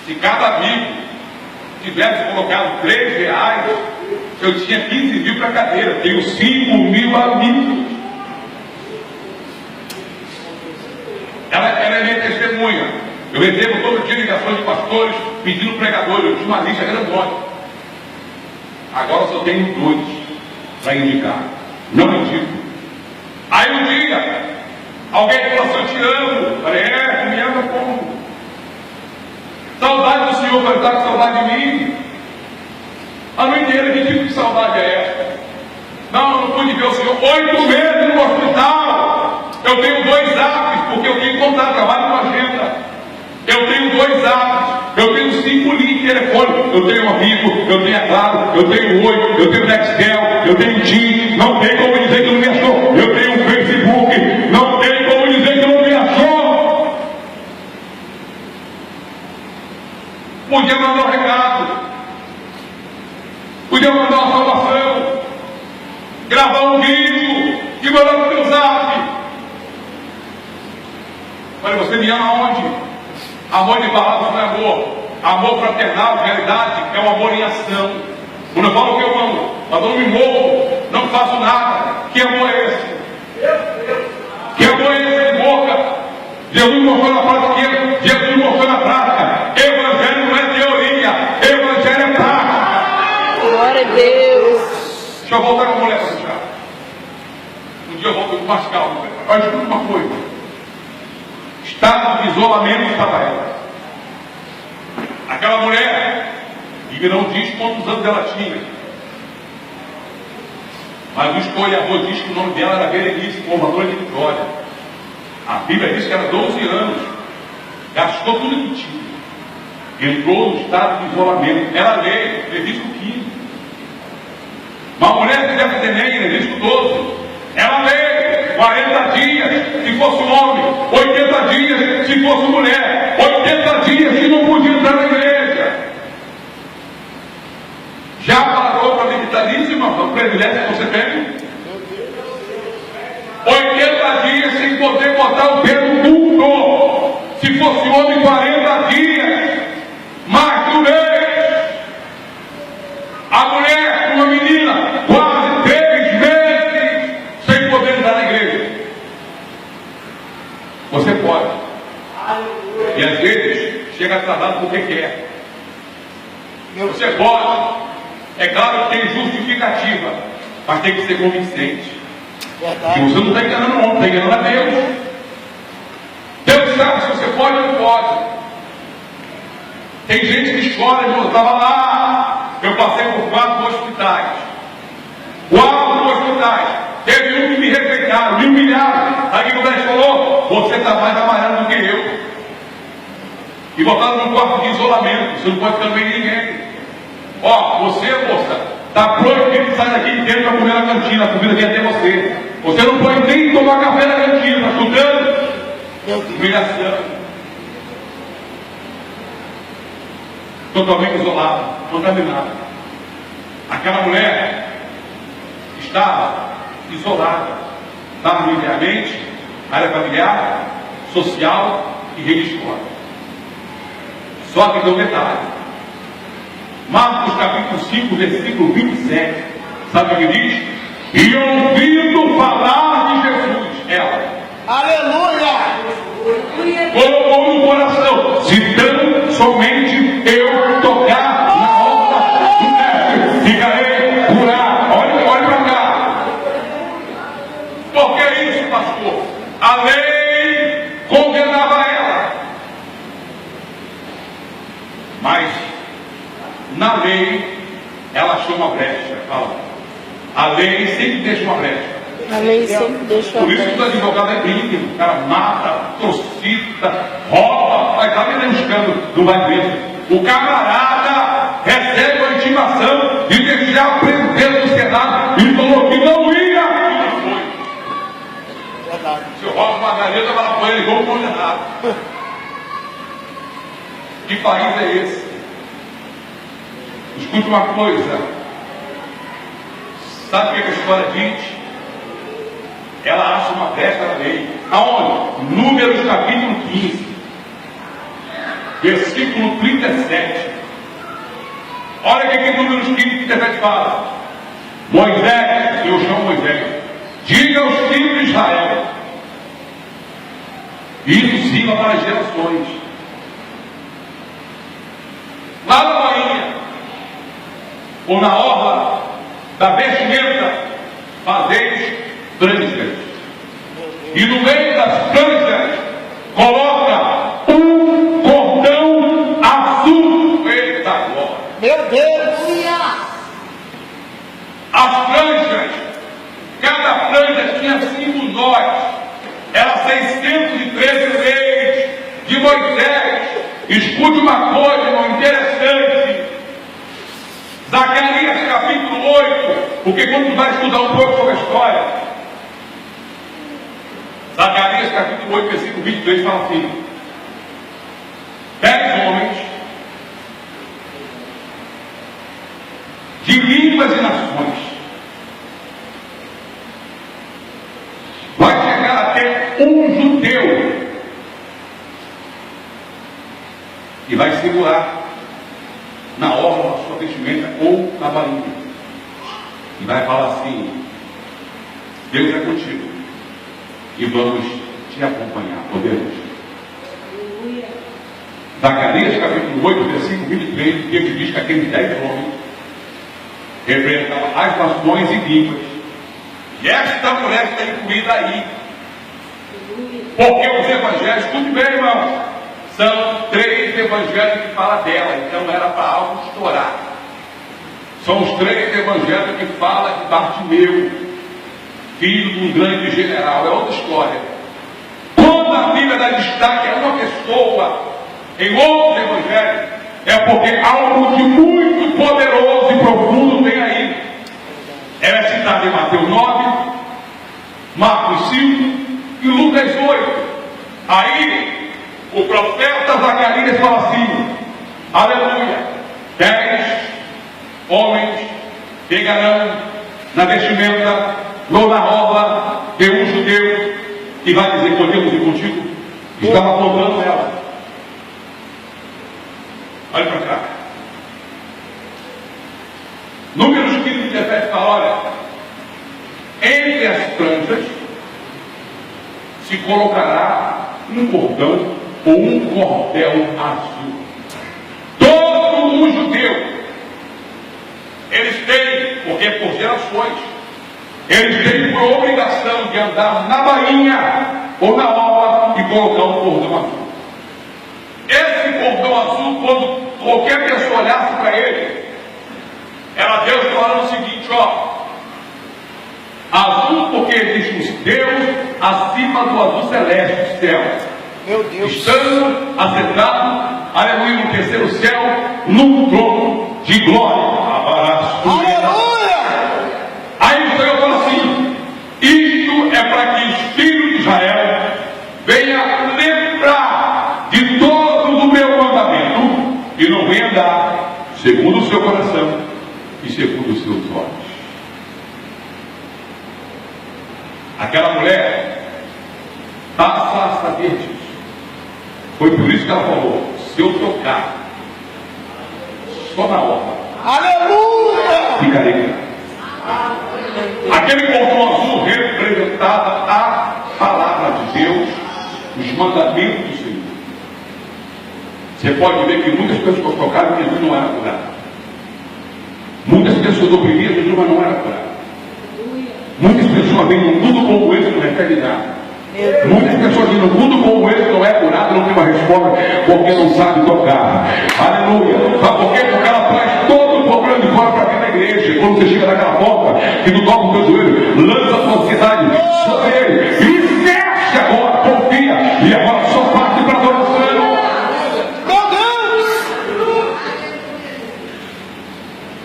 Se cada amigo tivesse colocado R$3, eu tinha 15 mil para a cadeira. Tenho 5 mil amigos. Ela é minha testemunha. Eu recebo todo dia ligações de pastores pedindo pregadores. Eu tinha uma lista grandona. Agora só tenho 2 para indicar. Não indico. Aí um dia, alguém falou assim, eu te amo. Eu falei, tu me ama como? Saudade do Senhor, vai estar com saudade de mim? A noite inteira, que tipo de saudade é essa? Não, eu não pude ver o Senhor 8 meses no hospital. Eu tenho 2 apps, porque eu tenho contato, trabalho com agenda. Eu tenho 2 apps, eu tenho 5 linhas de telefone. Eu tenho amigo, eu tenho a Claro, eu tenho Oi, eu tenho Nextel, eu tenho Tim. Não tem como dizer que não me achou. Eu tenho Facebook, não tem como dizer que não me achou. Podia mandar um recado, podia mandar uma salvação, gravar um vídeo e mandar no meu zap. Olha, você me ama onde? Amor de barraco não é amor. Amor fraternal, de realidade, é o amor em ação. Quando eu falo que eu amo, mas eu não me movo, não faço nada. Que amor é esse? Que amor é esse de boca? Jesus mostrou na prática. Jesus mostrou na prática. Evangelho não é teoria, evangelho é prática. Glória a Deus. Deixa eu voltar com a mulher para fechar. Um dia eu volto com mais calma. Olha, escuta uma coisa. Estado de isolamento estava ela. Aquela mulher, e não diz quantos anos ela tinha, mas o historiador diz que o nome dela era Berenice, formadora de Vitória. A Bíblia diz que era 12 anos, gastou tudo que tinha, entrou no estado de isolamento. Ela lê, Levítico 15. Uma mulher que deve ter nem Levítico 12. Ela lê 40 dias se fosse um homem, 80 dias se fosse mulher, 80 dias se não podia entrar na igreja. Já parou para meditar nisso, irmão? O privilégio que você tem? 80 dias sem poder botar o pé no culto. Se fosse um homem, 40 dias. Mais de um mês. A mulher, uma menina, quase 3 meses sem poder entrar na igreja. Você pode. E às vezes chega atrasado porque quer. Você pode. É claro que tem justificativa, mas tem que ser convincente. E você não está enganando o homem, está enganando a Deus. Deus sabe se você pode ou não pode. Tem gente que chora, eu estava lá, eu passei por 4 hospitais. 4 hospitais. Teve um que me respeitaram, me humilharam. Aí o médico falou, você está mais amarelo do que eu. E botaram num quarto de isolamento, você não pode ficar no meio de ninguém. Ó, você, moça, está proibido de sair daqui inteiro para comer na cantina, a comida vem até você. Você não pode nem tomar café na cantina, está escutando? Humilhação. Totalmente isolado, contaminado. Aquela mulher estava isolada, familiarmente, área familiar, social e religiosa. Só que tem um detalhe. Marcos capítulo 5, versículo 27. Sabe o que diz? E ouvindo falar de Jesus, ela, Aleluia! colocou no coração, se tão somente eu tocar na obra do mestre, ficarei curado. Olhe para cá. Por que isso, pastor? A lei condenava ela. Mas na lei ela achou uma brecha. Fala. A lei sempre deixa uma brecha. A lei sempre deixa Por isso que o advogado é bíblico. O cara mata, torcita, rouba, vai estar vendendo escândalo, não vai ver. O camarada recebe a intimação de deixar o presidente do Senado e falou que não ia. E não foi. Verdade. Se eu roubo uma galeta, vai lá com ele, vou condenar. Que país é esse? Escute uma coisa. Sabe o que a história diz? Ela acha uma brecha na lei. Aonde? Números capítulo 15, versículo 37. Olha o que Números 15, 37 fala. Moisés, eu chamo Moisés, diga aos filhos de Israel, isso sirva para as gerações. Lá na bainha, ou na orla da vestimenta, fazeis franjas. E no meio das franjas, coloca um cordão azul. Eita glória! Meu Deus! As franjas, cada franja tinha 5 nós. Era 613 leis de Moisés. Escute uma coisa, irmão, interessante. Zacarias capítulo 8, porque quando tu vai estudar um pouco sobre a história, Zacarias capítulo 8, versículo 23 fala assim: 10 homens de línguas e nações vai chegar até um judeu e vai segurar na orla da sua vestimenta ou na bainha e vai falar assim: Deus é contigo e vamos te acompanhar. Podemos? Zacarias capítulo 8, versículo 23, ele diz que aqueles 10 homens representavam as nações e línguas, e esta mulher está incluída aí, porque os evangelhos, escute bem, irmão, são 3 evangelhos que falam dela, então era para algo estourar. São os 3 evangelhos que falam de Bartimeu, filho de um grande general. É outra história. Quando a Bíblia dá destaque a uma pessoa em outros evangelhos, é porque algo de muito poderoso e profundo tem aí. Ela é citada em Mateus 9, Marcos 5 e Lucas 8. Aí o profeta Zacarias fala assim: aleluia, 10 homens pegarão na vestimenta ou na orla de um judeu e vai dizer: podemos ir contigo? Estava apontando ela. Olha para cá. Números 15 e 17 fala: olha, entre as franjas se colocará um cordão ou um cordel azul. Todo um judeu, eles têm, porque é por gerações, eles têm por obrigação de andar na bainha ou na orla e colocar um cordão azul. Esse cordão azul, quando qualquer pessoa olhasse para ele, era Deus falando o seguinte: ó, azul porque existe um Deus acima do azul celeste do céu. Meu Deus! Estando assentado, aleluia, no terceiro céu, num trono de glória. Abraço. Aleluia! Aí o Senhor fala assim: isto é para que os filhos de Israel venham lembrar de todo o meu mandamento e não venham andar segundo o seu coração e segundo os seus olhos. Aquela mulher passa a saber disso. Foi por isso que ela falou: se eu tocar só na orla, Aleluia! ficarei curado. Aquele cordão azul representava a palavra de Deus, os mandamentos do Senhor. Você pode ver que muitas pessoas tocaram e Jesus não era curado. Muitas pessoas oprimidas, Jesus não era curado. Muitas pessoas vêm no mundo como esse, não recebem nada. Muitas pessoas vêm no mundo como esse, não é curado, não tem uma resposta, porque não sabe tocar. Aleluia. Sabe por quê? Porque ela traz todo o problema de fora para dentro da igreja. Quando você chega naquela porta, que não toca o teu joelho, lança a sua ansiedade sobre ele. E fecha agora, confia. E agora só parte para a adoração. Meu Deus!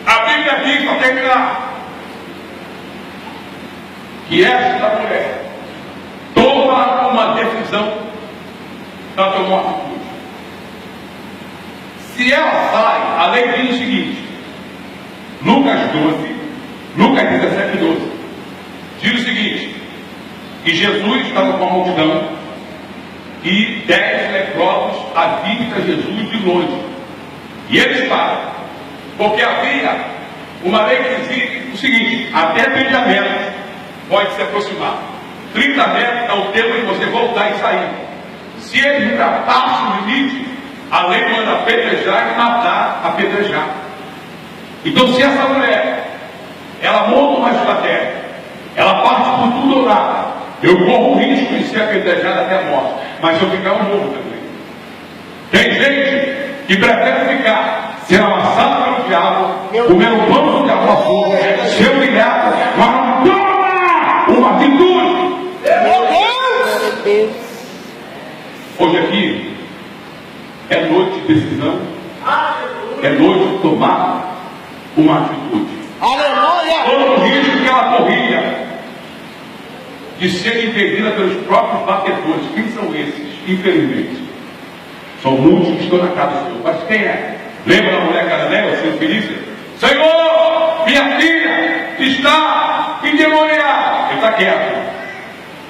A Bíblia diz, para terminar, que esta mulher toma uma decisão para tomar atitude. Se ela sai, a lei diz o seguinte, Lucas 17, 12, diz o seguinte, que Jesus estava com a multidão e 10 leprosos haviam para Jesus de longe. E eles param, porque havia uma lei que dizia o seguinte, até 30 metros pode se aproximar. 30 metros é o tempo de você voltar e sair. Se ele ultrapassa o limite, a lei manda apedrejar e matar, apedrejar. Então, se essa mulher, ela monta uma estratégia, ela parte por tudo ou nada, eu corro o risco de ser apedrejada até a morte, mas se eu ficar, eu morro também. Tem gente que prefere ficar sendo amassado pelo diabo, comendo o pão do diabo passou, ser humilhado, mas não toma uma atitude. Meu Deus! Hoje aqui é noite de decisão, é noite de tomar uma atitude. Aleluia! Todo o risco que ela corria de ser impedida pelos próprios batedores. Quem são esses? Infelizmente, são muitos que estão na casa do Senhor. Mas quem é? Lembra da mulher cananeia, Senhor Felícia? Senhor, minha filha está endemoniada. Ele está quieto.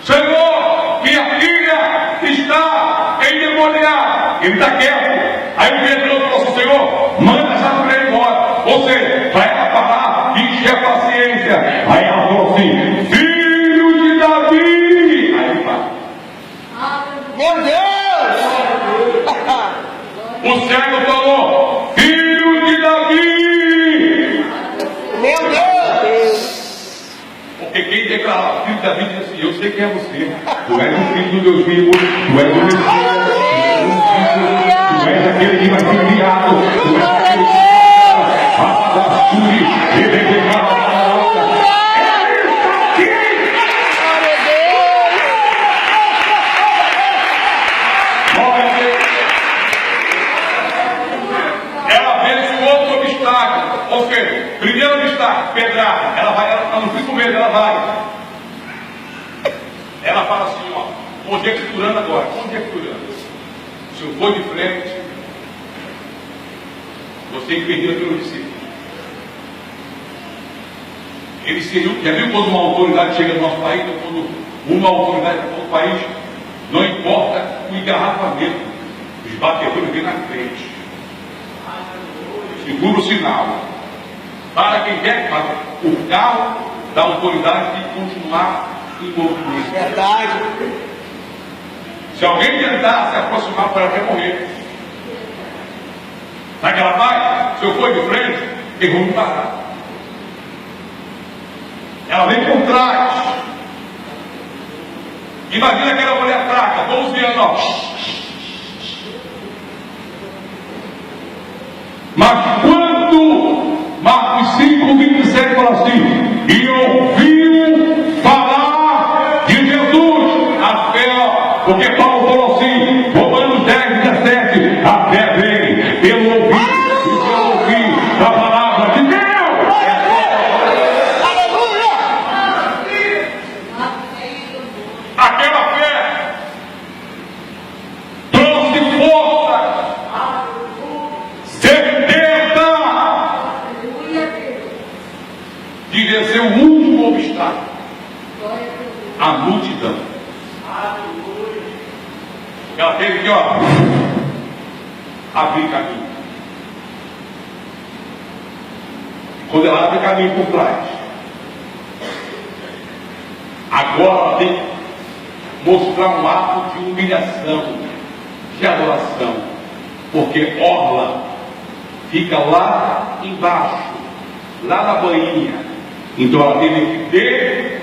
Senhor, minha filha está endemoniada. Ele está quieto. Aí o Pedro falou assim, Senhor, manda essa mulher embora. Ou seja, para ela parar e encher a paciência. Aí ela falou assim, filho de Davi. Aí ele fala. Meu Deus! O cego falou, filho de Davi. Meu Deus! Porque quem declara filho de Davi diz assim, eu sei quem é você. Tu és o filho do Deus vivo, tu és o Messias, tu és aquele que vai ser enviado, tu és aquele que ela vence um outro obstáculo. Ou seja, primeiro obstáculo, pedrada. Ela não fica com medo, ela vai. Ela fala assim, ó, conjecturando agora, conjecturando. Se eu for de frente, você é impedido pelo discípulo. Eles seriam, já viu quando uma autoridade chega no nosso país, ou quando uma autoridade para outro país, não importa o engarrafamento, os batedores vêm na frente. Segura o sinal. Para quem quer, para o carro da autoridade tem que continuar em movimento. Verdade. Se alguém tentar se aproximar, para até morrer. Sabe o que ela faz? Se eu for de frente, eu vou me parar. Ela vem por trás. Imagina aquela mulher fraca, 12 anos, ó. Mas quando Marcos 5, 27 fala assim, e ouviu falar de Jesus, a fé, porque Paulo falou assim, Romanos 10, 17, a fé vem pelo ouvir, e pelo ouvir da palavra de Deus. Aquela fé trouxe força, certeza de vencer o último obstáculo, a multidão. Ela teve que, ó, abrir caminho. Quando ela abre caminho por trás, agora ela tem que mostrar um ato de humilhação, de adoração, porque orla fica lá embaixo, lá na bainha. Então ela teve que descer.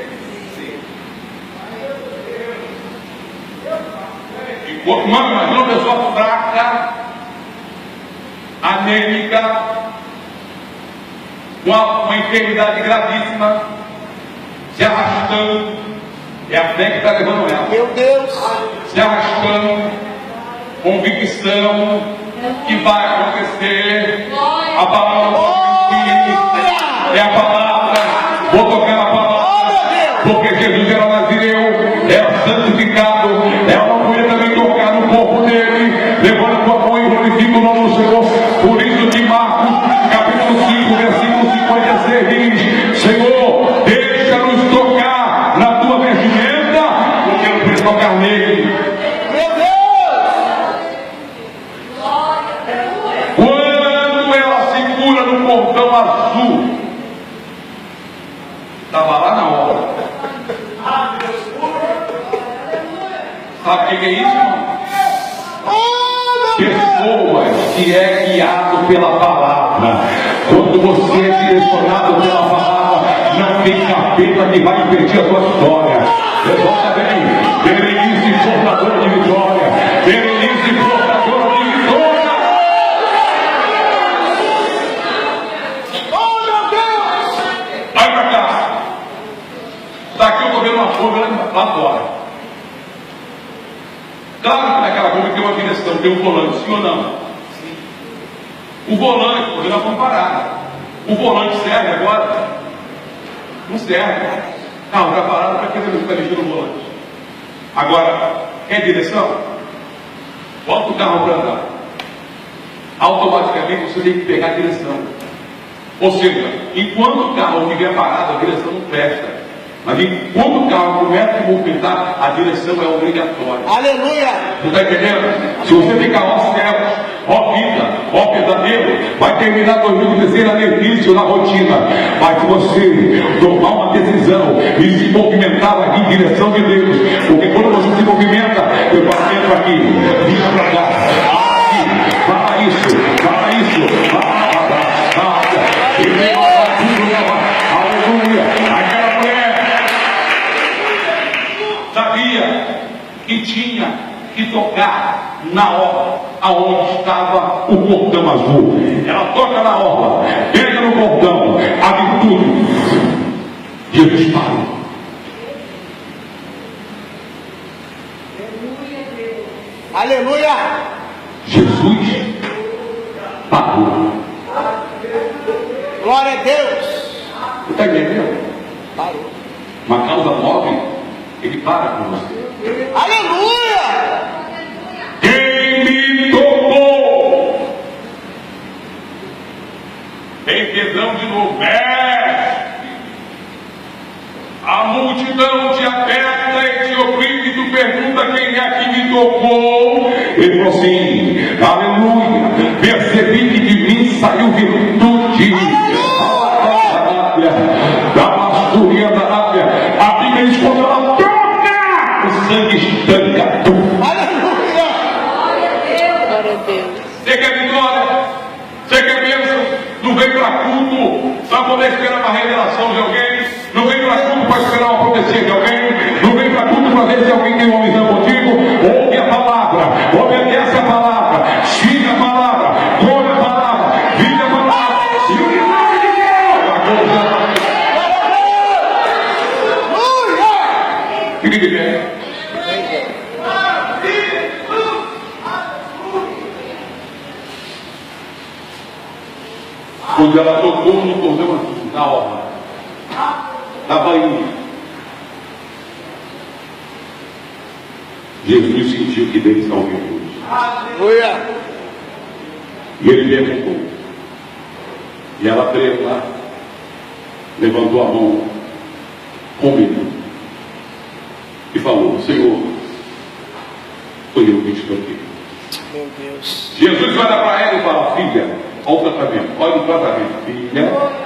Imagina uma pessoa fraca, anêmica, com uma enfermidade gravíssima, se arrastando. É a fé que está levando ela. Meu Deus! Se arrastando, convicção que vai acontecer. A palavra é a palavra. Vou tocar na palavra, porque Jesus era nazireu, era santificado. É uma mulher também tocar no corpo dele. Levanta a tua mão e glorifica o nome do Senhor. que é isso, irmão? Oh, meu Deus. Pessoas que é guiado pela palavra. Quando você é direcionado pela palavra, não tem capeta que vai impedir a sua história. Levanta bem. Berenice, portadora de vitória. Berenice, portadora de vitória. Oh, meu Deus. Vai pra cá. Daqui eu estou vendo uma curva lá fora. Claro que naquela curva tem uma direção, tem um volante, sim ou não? O volante, porque nós vamos parar. O volante serve agora? Não serve. Não, está parado para quem está mexendo no volante. Agora, quer direção? Bota o carro para andar. Automaticamente você tem que pegar a direção. Ou seja, enquanto o carro estiver parado, a direção não presta. Mas enquanto o carro começa a movimentar, a direção é obrigatória. Aleluia. Você está entendendo? Se você ficar ó céus, ó vida, ó pesadelo, vai terminar 2016 na difícil, na rotina. Mas se você tomar uma decisão e se movimentar aqui em direção de Deus, porque quando você se movimenta, eu passo aqui, vira para cá, aqui, fala isso, aleluia. Aquela mulher sabia que tinha que tocar na orla aonde estava o cordão azul. Ela toca na orla, pega no cordão, a virtude. Jesus parou. Aleluia. Jesus parou. Glória a Deus. Você está entendendo? Parou. Uma causa móvel, ele para com você. Aleluia. Quem me tocou? Tem perdão de novo. A multidão te aperta e te oprime e tu pergunta quem é que me tocou. Ele falou assim, aleluia, percebi que de mim saiu virtude. Da pastoria da África, a Bíblia diz quando ela toca, o sangue estanca. Aleluia. Glória a Deus. Você quer vitória? Você quer bênção? Não vem para culto para poder esperar uma revelação de alguém. Não vem para culto para esperar uma profecia de alguém. Não vem para culto para ver se alguém tem uma visão contigo. Ouve a palavra, obedece a palavra, siga a palavra, come a palavra, vive a palavra. E o milagre de Deus vai acontecer. Fique de pé. Quando ela tocou no cordão azul, na orla, na bainha, Jesus sentiu que dele saiu virtude. Aleluia. E ele perguntou. E ela veio lá, levantou a mão com medo e falou: Senhor, foi eu que te toquei. Meu Deus. Jesus olha para ela e fala: Filha, olha o tratamento, olha o tratamento, filha.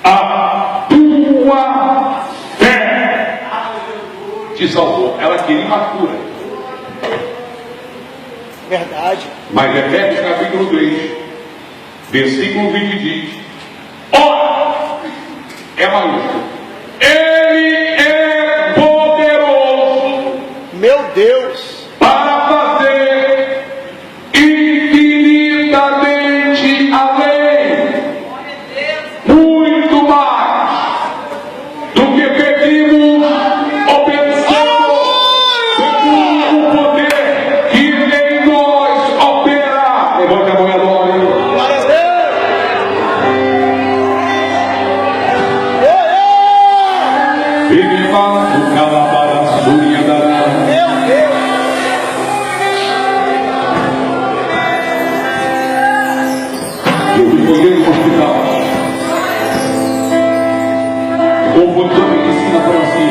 A tua fé te salvou. Ela queria uma cura. Verdade. Mas Efésios capítulo 3, versículo 20 diz: ora, é maiúsculo, ele é poderoso. Meu Deus. Para fazer infinitamente além, muito mais do que pedimos ou pensamos, segundo o poder que em nós opera. Levante a mão e adore. Glória a Deus. Ele faz o calabaraçuria da. Meu Deus. Eu fui correr no hospital. O professor de medicina falou assim: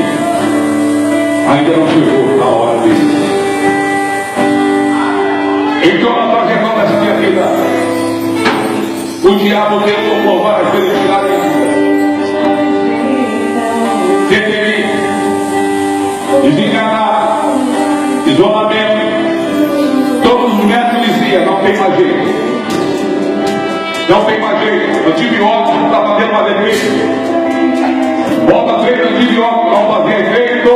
ainda não chegou a hora dele. Então na trajetória dessa minha vida, o diabo tentou provar as felicidades. Você teve isolamento. Todos os médicos diziam, não tem mais jeito. Não tem mais jeito. Antibiótico não está fazendo mais efeito. Volta feito antibiótico, não fazia efeito.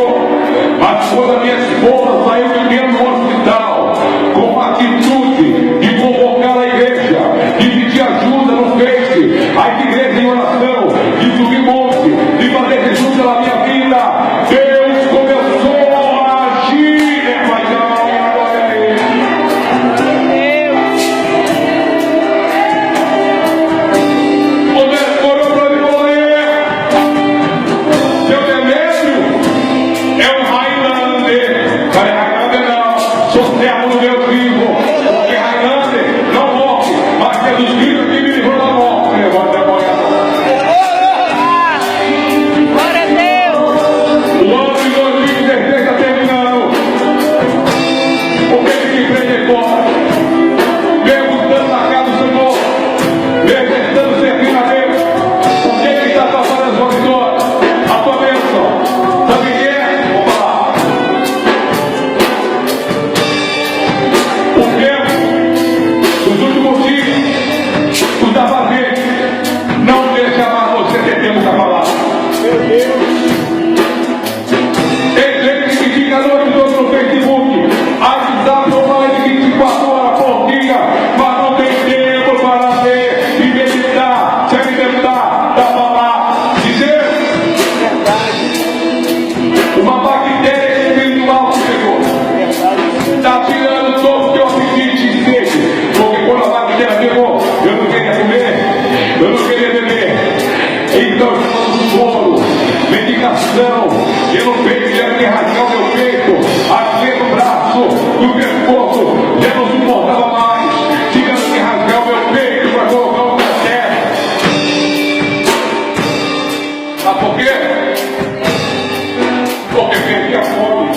Mas quando a minha esposa saiu de dentro do hospital, com a atitude de convocar a igreja, de pedir ajuda no Face, a igreja em oração, de subir monte, de fazer jejum pela minha vida, Deus começou a agir, né, Pai? Eu não peito, já que rasgar o meu peito, aqui no braço, no pescoço, já não suportava mais. Tivemos que rasgar o meu peito para colocar o na terra. Sabe por quê? Porque perdi a fome.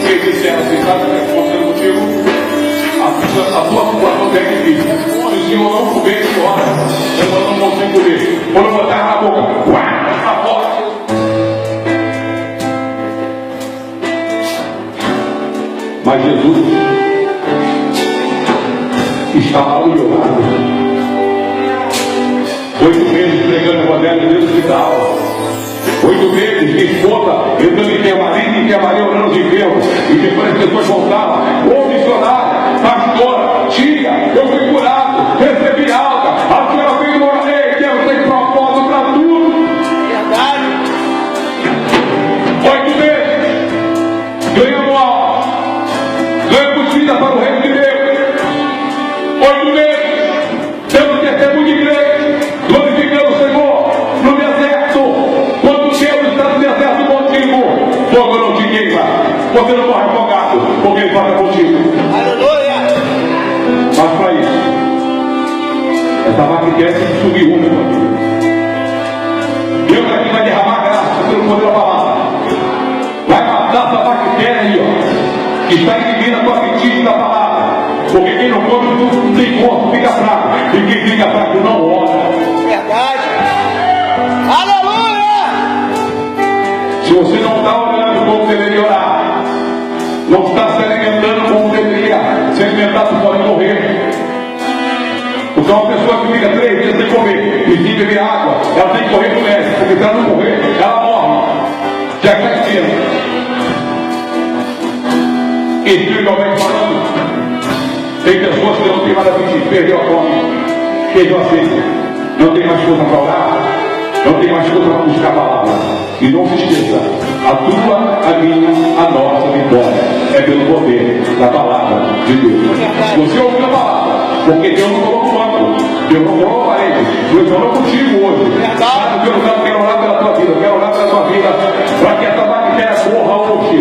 Eles disseram assim, sabe o que aconteceu contigo? A tua situação é difícil. Se o Senhor não comer fora, eu não consigo comer. Quando botar na boca, a fora. Mas Jesus estava ao meu lado. 8 meses pregando o evangelho de Deus e da aula. 8 meses, minha esposa, entrando em enfermaria, orando os enfermos. E depois as pessoas voltavam. Ô missionária, pastora, tia, eu fui curado, recebi alta. A senhora veio e orei, Deus tem propósito para tudo. Verdade. 8 meses, ganhando aula, ganhando vida para o reino de Deus. 8 meses, tendo testemunho de igreja, glorificando o Senhor no deserto. Quando Deus está no deserto contigo, fogo não te queima. Você não morre afogado, porque Ele fala contigo. Aleluia. Mas para isso, essa bactéria tem que subir uma. Deus aqui vai derramar graça pelo poder da palavra. Vai matar essa bactéria aí, ó, que está inimindo a tua apetite da palavra. Porque quem não come não tem força, fica fraco. E quem fica fraco não ora. Verdade. Aleluia. Se você não está orando como deveria orar, não está se alimentando como deveria se alimentar, você pode morrer. Porque uma pessoa que fica 3 dias sem comer e sem beber água, ela tem que correr para o médico, porque se ela não morrer, ela morre. Já cai cedo. Espiritualmente falando, tem pessoas que não têm mais apetite, perdeu a fome, perdeu a sede, não tem mais força para orar, não tem mais força para buscar a palavra. E não se esqueça, a tua, a minha, a nossa vitória é pelo poder da palavra de Deus. Você ouviu a palavra, porque Deus não colocou o banco, Deus não colocou a parede, Deus falou contigo hoje. Sabe que eu não quero orar pela tua vida, eu quero orar pela tua vida, para que essa bactéria corra hoje.